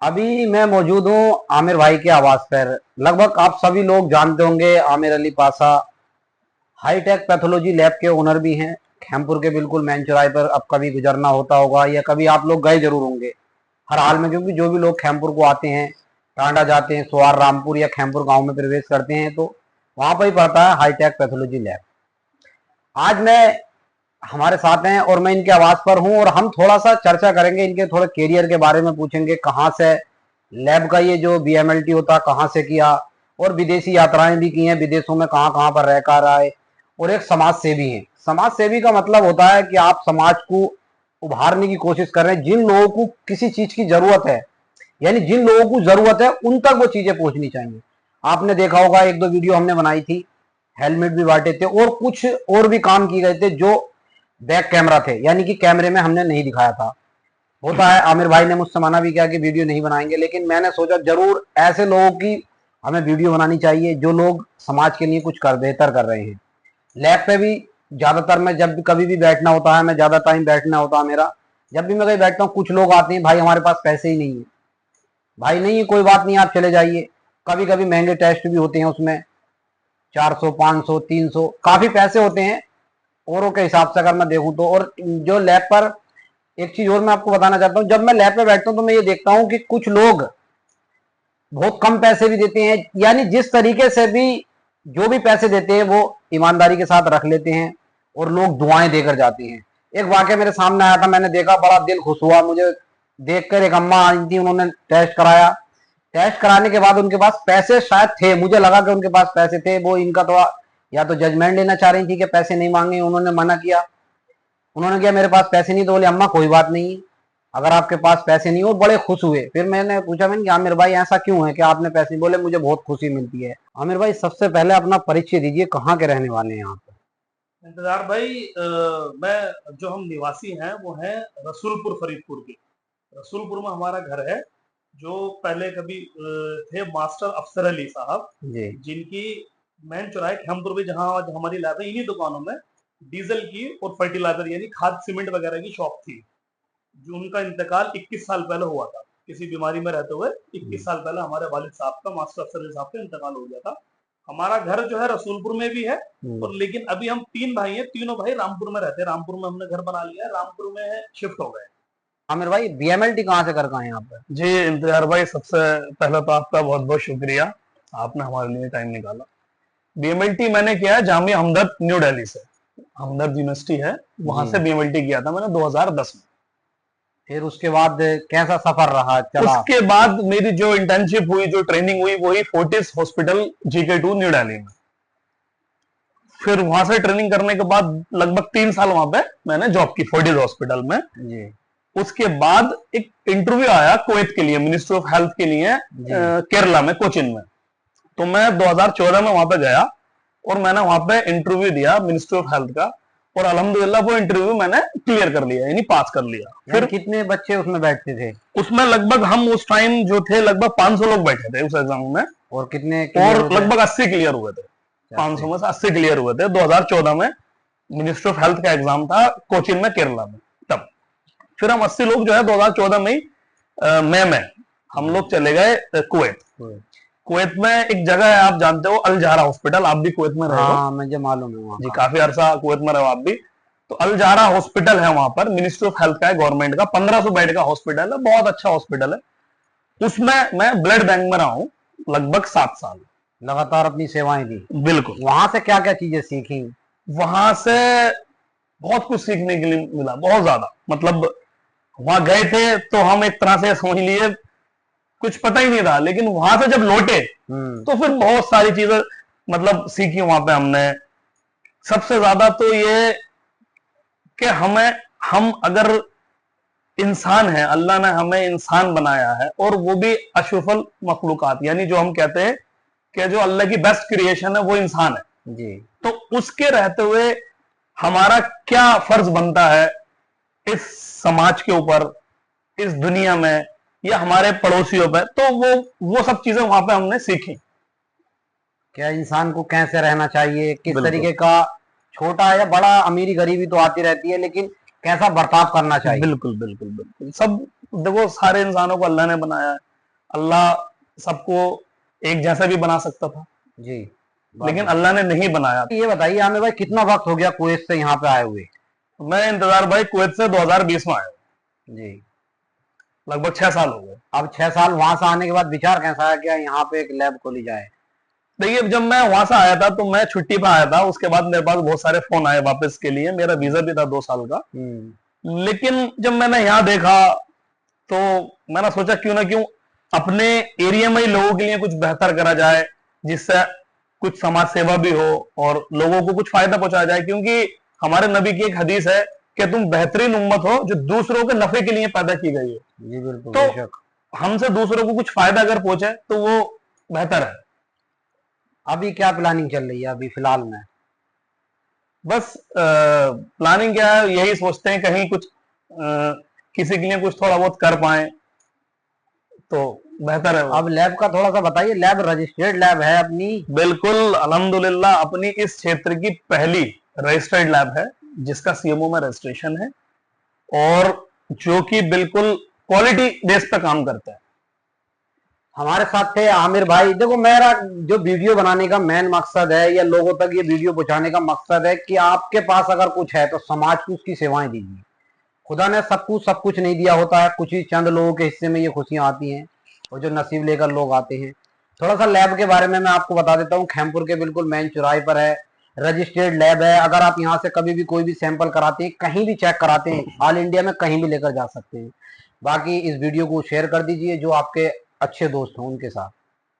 अभी मैं मौजूद हूँ आमिर भाई के आवास पर। लगभग आप सभी लोग जानते होंगे आमिर अली पासा हाईटेक पैथोलॉजी लैब के ओनर भी हैं। खैमपुर के बिल्कुल मेन चौराहे पर अब कभी गुजरना होता होगा या कभी आप लोग गए जरूर होंगे हर हाल में, क्योंकि जो भी लोग खैमपुर को आते हैं, टांडा जाते हैं, सोहार रामपुर या खैमपुर गांव में प्रवेश करते हैं तो वहां पर ही पड़ता है हाईटेक पैथोलॉजी लैब। आज मैं हमारे साथ हैं और मैं इनके आवास पर हूं और हम थोड़ा सा चर्चा करेंगे इनके थोड़े करियर के बारे में, पूछेंगे कहाँ से लैब का ये जो बीएमएलटी होता कहाँ से किया, और विदेशी यात्राएं भी की हैं, विदेशों में कहाँ कहाँ पर रह कर आए, और एक समाज सेवी हैं। समाज सेवी का मतलब होता है कि आप समाज को उभारने की कोशिश कर रहे हैं। जिन लोगों को किसी चीज की जरूरत है, यानी जिन लोगों को जरूरत है उन तक वो चीजें पहुंचनी चाहिए। आपने देखा होगा एक दो वीडियो हमने बनाई थी, हेलमेट भी बांटे थे और कुछ और भी काम किए गए थे जो बैक कैमरा थे, यानी कि कैमरे में हमने नहीं दिखाया था। होता है, आमिर भाई ने मुझसे मना भी किया कि वीडियो नहीं बनाएंगे, लेकिन मैंने सोचा जरूर ऐसे लोगों की हमें वीडियो बनानी चाहिए जो लोग समाज के लिए कुछ कर बेहतर कर रहे हैं। लैब पे भी ज्यादातर मैं जब भी कभी भी बैठना होता है, मैं ज्यादा टाइम बैठना होता है मेरा, जब भी मैं कहीं बैठता हूँ कुछ लोग आते हैं, भाई हमारे पास पैसे ही नहीं है। भाई नहीं है, कोई बात नहीं, आप चले जाइए। कभी कभी महंगे टेस्ट भी होते हैं, उसमें 400 500 300 काफी पैसे होते हैं औरों के हिसाब से अगर मैं देखूं तो। और जो लैब पर एक चीज और मैं आपको बताना चाहता हूँ, जब मैं लैब पे बैठता हूँ तो मैं ये देखता हूँ कि कुछ लोग बहुत कम पैसे भी देते हैं, यानी जिस तरीके से भी जो भी पैसे देते हैं वो ईमानदारी के साथ रख लेते हैं और लोग दुआएं देकर जाते हैं। एक वाक्य मेरे सामने आया था, मैंने देखा, बड़ा दिल खुश हुआ मुझे देखकर। एक अम्मा आई थी, उन्होंने टेस्ट कराया। टेस्ट कराने के बाद उनके पास पैसे शायद थे, मुझे लगा कि उनके पास पैसे थे। वो इनका थोड़ा या तो जजमेंट लेना चाह रही थी कि पैसे नहीं मांगे, उन्होंने मना किया। उन्होंने किया मेरे पास पैसे नहीं, तो बोले अम्मा कोई बात नहीं, अगर आपके पास पैसे नहीं हो। बड़े खुश हुए। फिर मैंने पूछा, मैंने कि आमिर भाई ऐसा क्यों है कि आपने पैसे नहीं? बोले मुझे बहुत खुशी मिलती है। आमिर भाई सबसे पहले अपना परिचय दीजिए, कहाँ के रहने वाले हैं यहाँ पे? इंतजार भाई, मैं जो हम निवासी हैं वो हैं रसूलपुर फरीदपुर के। रसूलपुर में हमारा घर है। जो पहले कभी थे मास्टर अफसर अली साहब, जी जिनकी मेन चौराहे खैमपुर में जहाँ आज हमारी लैब है, इन्हीं दुकानों में डीजल की और फर्टिलाइजर यानी खाद सीमेंट वगैरह की शॉप थी। जो उनका इंतकाल 21 साल पहले हुआ था, किसी बीमारी में रहते हुए 21 साल पहले हमारे वालिद साहब का, मास्टर अफसर अली साहब का इंतकाल हो गया था। हमारा घर जो है रसूलपुर में भी है, और लेकिन अभी हम 3 भाई हैं, तीनों भाई रामपुर में रहते हैं। रामपुर में हमने घर बना लिया है, रामपुर में शिफ्ट हो गए। आमिर भाई बीएमएलटी कहाँ से कर हैं यहाँ पे? जी इंतजार भाई, सबसे पहले तो आपका बहुत बहुत शुक्रिया, आपने हमारे लिए टाइम निकाला। बीएमएलटी मैंने किया है जामिया हमदर्द न्यू दिल्ली से, हमदर्द यूनिवर्सिटी है, वहां से बीएमएलटी किया था मैंने 2010 में। फिर उसके बाद कैसा सफर रहा, चला? उसके बाद मेरी जो इंटर्नशिप हुई, जो ट्रेनिंग हुई, वही Fortis hospital GK2 new Delhi में। फिर वहां से ट्रेनिंग करने के बाद लगभग 3 साल वहां पे मैंने जॉब की फोर्टिस हॉस्पिटल में। जी उसके बाद एक इंटरव्यू आया कुवैत के लिए, मिनिस्ट्री ऑफ हेल्थ के लिए, केरला में, कोचिन में। तो मैं 2014 में वहां पे गया और मैंने वहां पे इंटरव्यू दिया मिनिस्ट्री ऑफ हेल्थ का, और अल्हम्दुलिल्लाह वो इंटरव्यू मैंने क्लियर कर लिया, यानी पास कर लिया। फिर कितने बच्चे उसमें बैठते थे? उसमें लगभग हम उस टाइम जो थे लगभग 500 लोग बैठे थे उस एग्जाम में, और कितने और लगभग 80 क्लियर हुए थे। 500 में से 80 क्लियर हुए थे 2014 में। मिनिस्ट्री ऑफ हेल्थ का एग्जाम था कोचिन में, केरला में, तब। फिर हम 80 लोग जो है 2014 में ही मई में हम लोग चले गए कुवैत। कुवैत में एक जगह है, आप जानते हो, अल जहरा हॉस्पिटल, आप भी कुवैत में रहे हो? हाँ मुझे मालूम है, वहाँ जी, काफी अरसा कुवैत में रहे हो आप भी। तो अल जहरा हॉस्पिटल है वहां पर, मिनिस्ट्री ऑफ हेल्थ का है, गवर्नमेंट का, 1500 बेड का हॉस्पिटल है, बहुत अच्छा हॉस्पिटल है। उसमें मैं ब्लड बैंक में रहा हूँ लगभग 7 साल, लगातार अपनी सेवाएं दी। बिल्कुल। वहां से क्या क्या चीजें सीखी? वहां से बहुत कुछ सीखने के लिए मिला, बहुत ज्यादा। मतलब वहां गए थे तो हम एक तरह से समझ लिए कुछ पता ही नहीं था, लेकिन वहां से जब लौटे तो फिर बहुत सारी चीजें मतलब सीखी वहां पे हमने। सबसे ज्यादा तो ये कि हम अगर इंसान है, अल्लाह ने हमें इंसान बनाया है, और वो भी अशरफुल मखलूकात, यानी जो हम कहते हैं कि जो अल्लाह की बेस्ट क्रिएशन है वो इंसान है जी। तो उसके रहते हुए हमारा क्या फर्ज बनता है इस समाज के ऊपर, इस दुनिया में, या हमारे पड़ोसियों पे, तो वो सब चीजें वहां पे हमने सीखी। क्या इंसान को कैसे रहना चाहिए, किस तरीके का, छोटा या बड़ा, अमीरी गरीबी तो आती रहती है, लेकिन कैसा बर्ताव करना चाहिए। बिल्कुल बिल्कुल बिल्कुल। सब देखो, सारे इंसानों को अल्लाह ने बनाया है, अल्लाह सबको एक जैसा भी बना सकता था, जी। लेकिन अल्लाह ने नहीं बनाया। ये बताइए आमिर भाई, कितना वक्त हो गया कुवैत से यहाँ पे आए हुए? मैं इंतजार भाई कुवैत से 2020 में आया हूं। जी। लगभग 6 साल हो गए। अब 6 साल वहां से आने के बाद विचार कैसा है क्या यहाँ पे एक लैब खोली जाए? देखिए, जब मैं वहां से आया था तो मैं छुट्टी पे आया था, उसके बाद मेरे पास बहुत सारे फोन आए वापस के लिए, मेरा वीजा भी था 2 साल का। लेकिन जब मैंने यहाँ देखा तो मैंने सोचा क्यों ना क्यों अपने एरिया में ही लोगों के लिए कुछ बेहतर करा जाए, जिससे कुछ समाज सेवा भी हो और लोगों को कुछ फायदा पहुंचाया जाए। क्योंकि हमारे नबी की एक हदीस है कि तुम बेहतरीन उम्मत हो जो दूसरों के नफे के लिए पैदा की गई है। जी बिल्कुल, तो बेशक। हमसे दूसरों को कुछ फायदा अगर पहुंचे तो वो बेहतर है। अभी क्या प्लानिंग चल रही है अभी फिलहाल में? बस प्लानिंग क्या है, यही सोचते हैं कहीं कुछ किसी के लिए कुछ थोड़ा बहुत कर पाए तो बेहतर है वो। अब लैब का थोड़ा सा बताइए। लैब रजिस्टर्ड लैब है अपनी? बिल्कुल, अल्हम्दुलिल्लाह अपनी इस क्षेत्र की पहली रजिस्टर्ड लैब है जिसका सीएमओ में रजिस्ट्रेशन है और जो कि बिल्कुल क्वालिटी बेस पे काम करता है। हमारे साथ थे आमिर भाई। देखो, मेरा जो वीडियो बनाने का मेन मकसद है या लोगों तक ये वीडियो पहुंचाने का मकसद है कि आपके पास अगर कुछ है तो समाज को उसकी सेवाएं दीजिए। खुदा ने सब कुछ नहीं दिया होता है, कुछ ही चंद लोगों के हिस्से में ये खुशियां आती हैं और जो नसीब लेकर लोग आते हैं। थोड़ा सा लैब के बारे में मैं आपको बता देता हूँ। खैमपुर के बिल्कुल मेन चौराहे पर है, रजिस्टर्ड लैब है। अगर आप यहाँ से कभी भी कोई भी सैंपल कराते हैं, कहीं भी चेक कराते हैं, ऑल इंडिया में कहीं भी लेकर जा सकते हैं। बाकी इस वीडियो को शेयर कर दीजिए जो आपके अच्छे दोस्त हों उनके साथ।